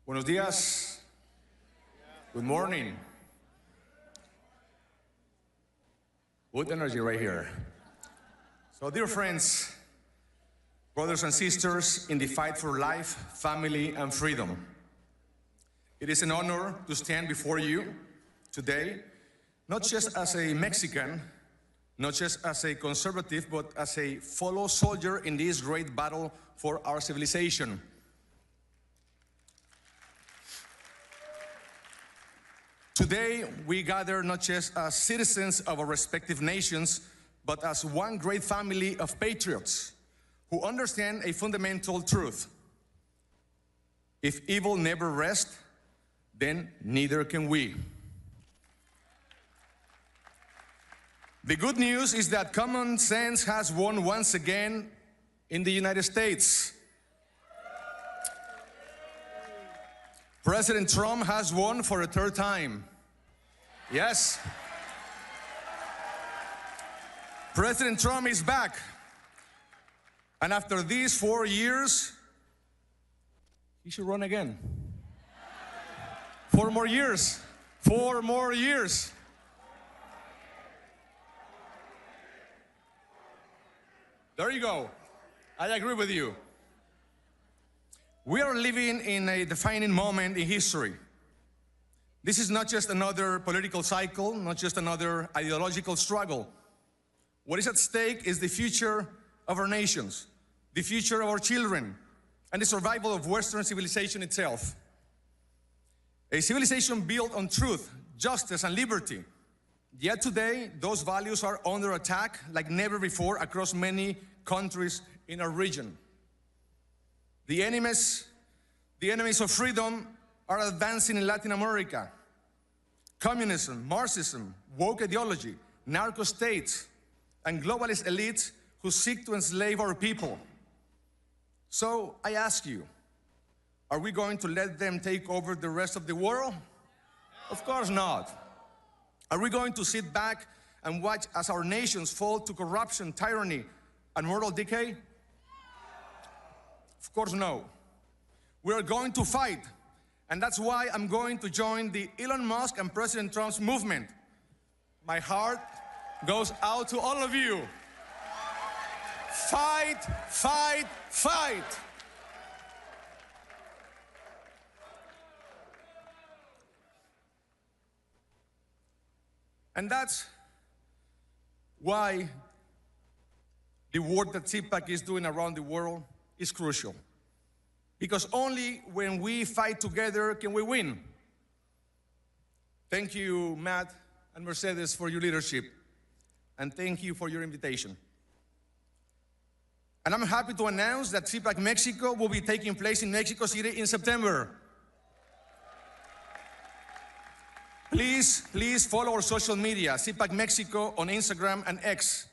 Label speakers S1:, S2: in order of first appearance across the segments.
S1: Buenos días. Good morning. Good energy right here. So, dear friends, brothers and sisters in the fight for life, family, and freedom, it is an honor to stand before you today, not just as a Mexican, not just as a conservative, but as a fellow soldier in this great battle for our civilization. Today, we gather not just as citizens of our respective nations, but as one great family of patriots who understand a fundamental truth. If evil never rests, then neither can we. The good news is that common sense has won once again in the United States. President Trump has won for a third time. Yes. President Trump is back. And after these 4 years, he should run again. 4 more years. 4 more years. There you go. I agree with you. We are living in a defining moment in history. This is not just another political cycle, not just another ideological struggle. What is at stake is the future of our nations, the future of our children, and the survival of Western civilization itself. A civilization built on truth, justice, and liberty. Yet today, those values are under attack like never before across many countries in our region. The enemies of freedom are advancing in Latin America. Communism, Marxism, woke ideology, narco states, and globalist elites who seek to enslave our people. So I ask you, are we going to let them take over the rest of the world? Of course not. Are we going to sit back and watch as our nations fall to corruption, tyranny, and moral decay? Of course no. We are going to fight, and that's why I'm going to join the Elon Musk and President Trump's movement. My heart goes out to all of you. Fight, fight, fight. And that's why the work that CPAC is doing around the world is crucial. Because only when we fight together can we win. Thank you, Matt and Mercedes, for your leadership. And thank you for your invitation. And I'm happy to announce that CPAC Mexico will be taking place in Mexico City in September. Please follow our social media, CPAC Mexico on Instagram and X.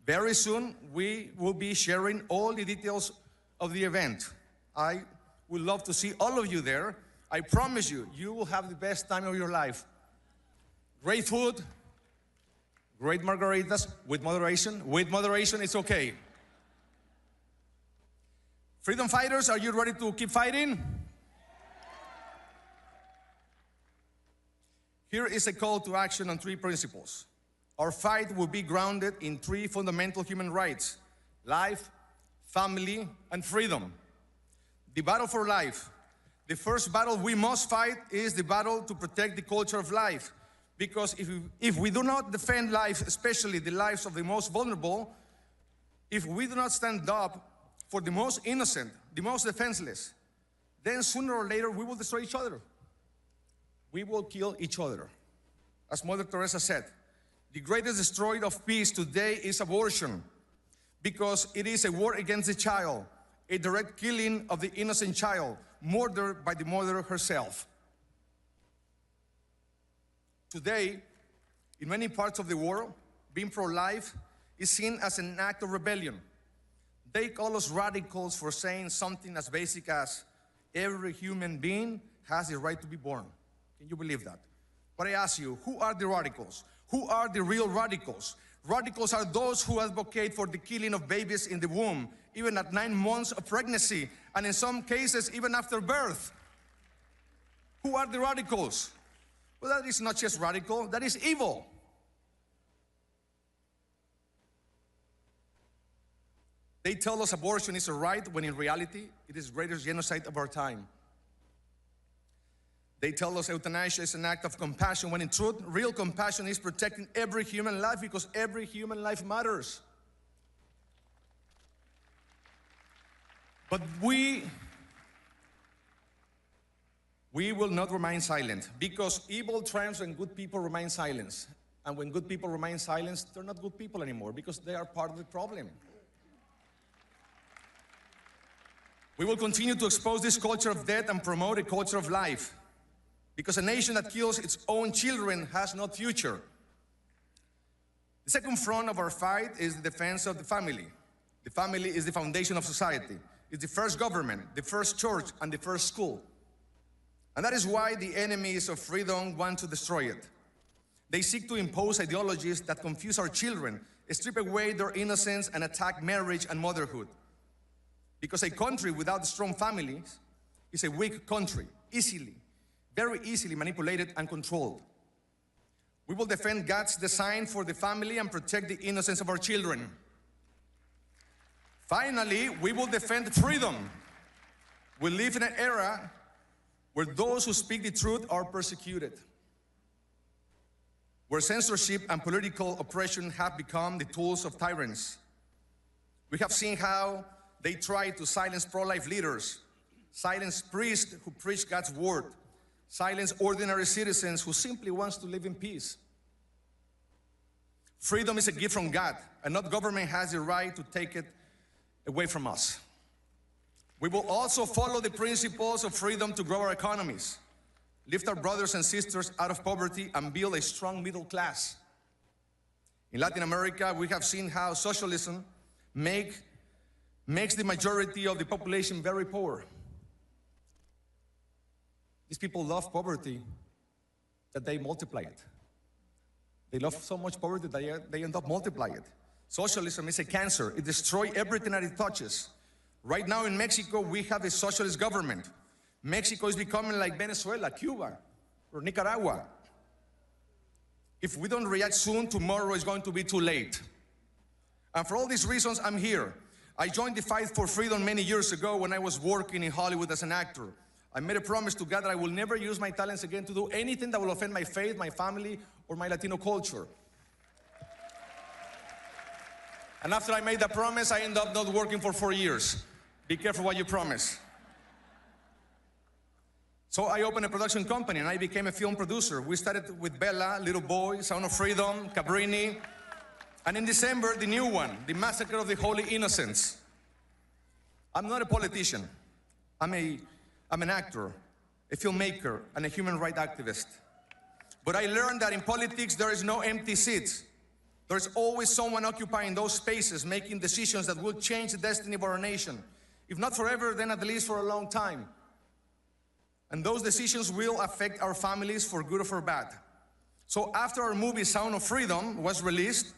S1: Very soon, we will be sharing all the details of the event. I would love to see all of you there. I promise you, you will have the best time of your life. Great food, great margaritas, with moderation. With moderation, it's okay. Freedom fighters, are you ready to keep fighting? Here is a call to action on 3 principles. Our fight will be grounded in 3 fundamental human rights: life, family, and freedom. The battle for life. The first battle we must fight is the battle to protect the culture of life. Because if we do not defend life, especially the lives of the most vulnerable, if we do not stand up for the most innocent, the most defenseless, then sooner or later we will destroy each other. We will kill each other. As Mother Teresa said, the greatest destroyer of peace today is abortion, because it is a war against the child, a direct killing of the innocent child, murdered by the mother herself. Today, in many parts of the world, being pro-life is seen as an act of rebellion. They call us radicals for saying something as basic as every human being has the right to be born. Can you believe that? But I ask you, who are the radicals? Who are the real radicals? Radicals are those who advocate for the killing of babies in the womb, even at 9 months of pregnancy, and in some cases, even after birth. Who are the radicals? Well, that is not just radical, that is evil. They tell us abortion is a right when in reality it is the greatest genocide of our time. They tell us euthanasia is an act of compassion when in truth, real compassion is protecting every human life because every human life matters. But we will not remain silent because evil triumphs when good people remain silent. And when good people remain silent, they're not good people anymore because they are part of the problem. We will continue to expose this culture of death and promote a culture of life because a nation that kills its own children has no future. The second front of our fight is the defense of the family. The family is the foundation of society. It's the first government, the first church, and the first school. And that is why the enemies of freedom want to destroy it. They seek to impose ideologies that confuse our children, strip away their innocence, and attack marriage and motherhood. Because a country without strong families is a weak country, very easily manipulated and controlled. We will defend God's design for the family and protect the innocence of our children. Finally, we will defend freedom. We live in an era where those who speak the truth are persecuted, where censorship and political oppression have become the tools of tyrants. We have seen how they try to silence pro-life leaders, silence priests who preach God's word, silence ordinary citizens who simply want to live in peace. Freedom is a gift from God, and no government has the right to take it away from us. We will also follow the principles of freedom to grow our economies, lift our brothers and sisters out of poverty, and build a strong middle class. In Latin America, we have seen how socialism makes the majority of the population very poor. These people love poverty that they multiply it. They love so much poverty that they end up multiplying it. Socialism is a cancer. It destroys everything that it touches. Right now in Mexico, we have a socialist government. Mexico is becoming like Venezuela, Cuba, or Nicaragua. If we don't react soon, tomorrow is going to be too late. And for all these reasons, I'm here. I joined the fight for freedom many years ago when I was working in Hollywood as an actor. I made a promise to God that I will never use my talents again to do anything that will offend my faith, my family, or my Latino culture. And after I made that promise, I ended up not working for 4 years. Be careful what you promise. So I opened a production company and I became a film producer. We started with Bella, Little Boy, Sound of Freedom, Cabrini, and in December, the new one, The Massacre of the Holy Innocents. I'm not a politician. I'm an actor, a filmmaker, and a human rights activist. But I learned that in politics, there is no empty seats. There's always someone occupying those spaces, making decisions that will change the destiny of our nation. If not forever, then at least for a long time. And those decisions will affect our families for good or for bad. So after our movie Sound of Freedom was released,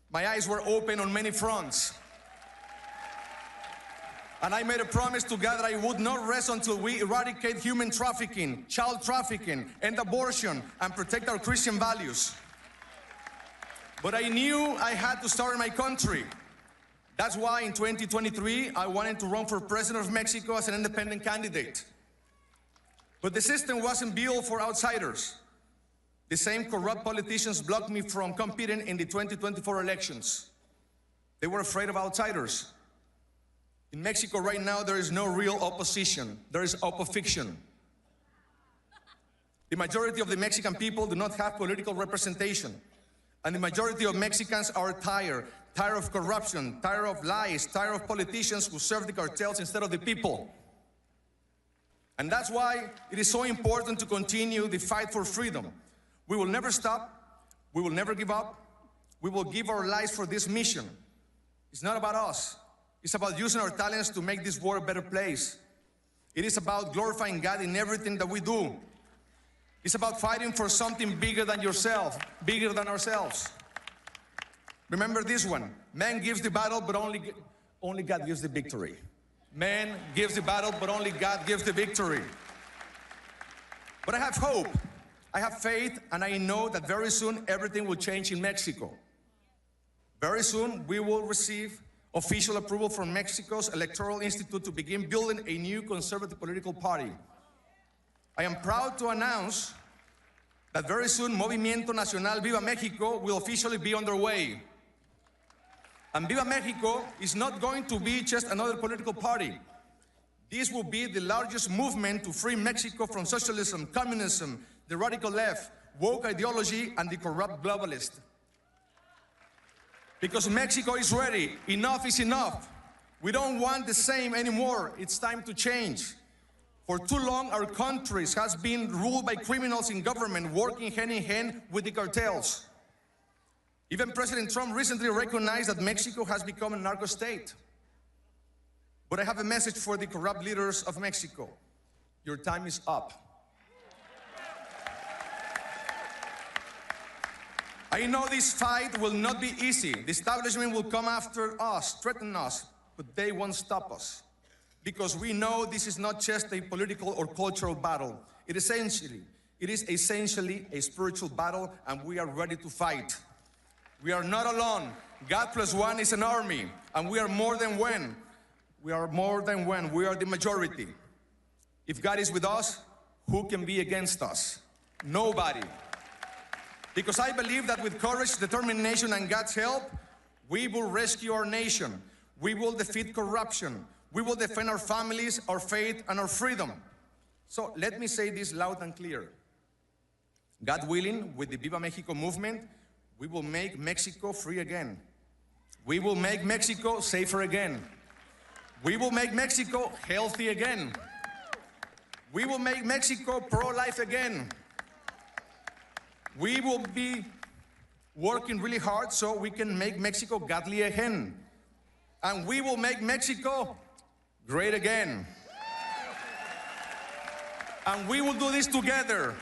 S1: my eyes were open on many fronts. And I made a promise to God that I would not rest until we eradicate human trafficking, child trafficking, end abortion, and protect our Christian values. But I knew I had to start in my country. That's why in 2023, I wanted to run for president of Mexico as an independent candidate. But the system wasn't built for outsiders. The same corrupt politicians blocked me from competing in the 2024 elections. They were afraid of outsiders. In Mexico right now, there is no real opposition. There is opposition. The majority of the Mexican people do not have political representation. And the majority of Mexicans are tired of corruption, tired of lies, tired of politicians who serve the cartels instead of the people. And that's why it is so important to continue the fight for freedom. We will never stop. We will never give up. We will give our lives for this mission. It's not about us. It's about using our talents to make this world a better place. It is about glorifying God in everything that we do. It's about fighting for something bigger than yourself, bigger than ourselves. Remember this one. Man gives the battle, but only God gives the victory. Man gives the battle, but only God gives the victory. But I have hope, I have faith, and I know that very soon everything will change in Mexico. Very soon we will receive official approval from Mexico's Electoral Institute to begin building a new conservative political party. I am proud to announce that very soon Movimiento Nacional Viva México will officially be underway. And Viva México is not going to be just another political party. This will be the largest movement to free Mexico from socialism, communism, the radical left, woke ideology, and the corrupt globalist. Because Mexico is ready. Enough is enough. We don't want the same anymore. It's time to change. For too long, our country has been ruled by criminals in government working hand in hand with the cartels. Even President Trump recently recognized that Mexico has become a narco state. But I have a message for the corrupt leaders of Mexico. Your time is up. I know this fight will not be easy. The establishment will come after us, threaten us, but they won't stop us. Because we know this is not just a political or cultural battle. It is essentially a spiritual battle, and we are ready to fight. We are not alone. God plus one is an army, and we are more than one. We are more than one. We are the majority. If God is with us, who can be against us? Nobody. Because I believe that with courage, determination, and God's help, we will rescue our nation. We will defeat corruption. We will defend our families, our faith, and our freedom. So let me say this loud and clear. God willing, with the Viva Mexico movement, we will make Mexico free again. We will make Mexico safer again. We will make Mexico healthy again. We will make Mexico pro-life again. We will be working really hard so we can make Mexico godly again. And we will make Mexico great again. And we will do this together,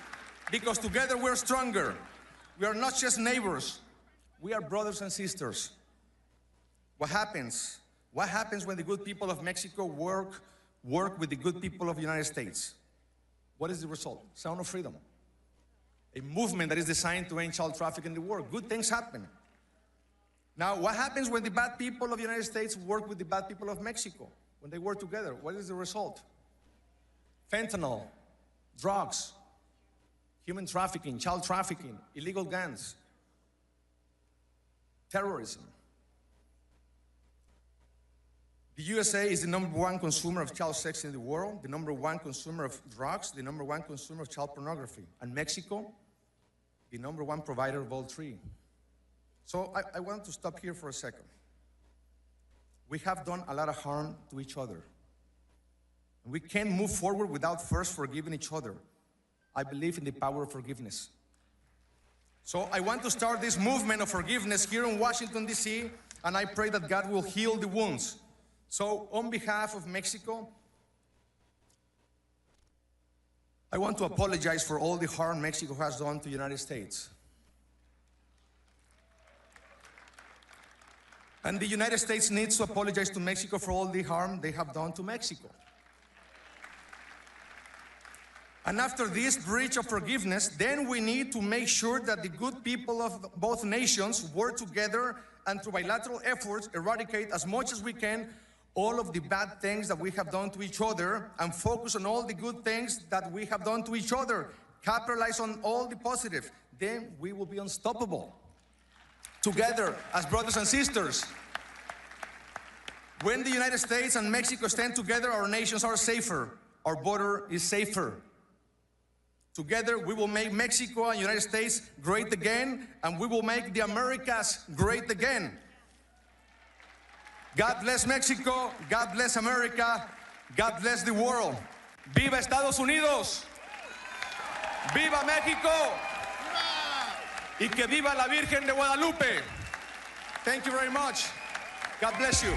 S1: because together we're stronger. We are not just neighbors. We are brothers and sisters. What happens? What happens when the good people of Mexico work with the good people of the United States? What is the result? Sound of freedom. A movement that is designed to end child trafficking in the world. Good things happen. Now, what happens when the bad people of the United States work with the bad people of Mexico? When they work together, what is the result? Fentanyl, drugs, human trafficking, child trafficking, illegal guns, terrorism. The USA is the #1 consumer of child sex in the world, the #1 consumer of drugs, the #1 consumer of child pornography. And Mexico, the #1 provider of all three. So I want to stop here for a second. We have done a lot of harm to each other. And we can't move forward without first forgiving each other. I believe in the power of forgiveness. So I want to start this movement of forgiveness here in Washington, D.C., and I pray that God will heal the wounds. So on behalf of Mexico, I want to apologize for all the harm Mexico has done to the United States. And the United States needs to apologize to Mexico for all the harm they have done to Mexico. And after this breach of forgiveness, then we need to make sure that the good people of both nations work together and through bilateral efforts eradicate as much as we can all of the bad things that we have done to each other and focus on all the good things that we have done to each other. Capitalize on all the positive. Then we will be unstoppable. Together as brothers and sisters. When the United States and Mexico stand together, our nations are safer. Our border is safer. Together we will make Mexico and the United States great again, and we will make the Americas great again. God bless Mexico, God bless America, God bless the world. Viva Estados Unidos, viva México, y que viva la Virgen de Guadalupe. Thank you very much. God bless you.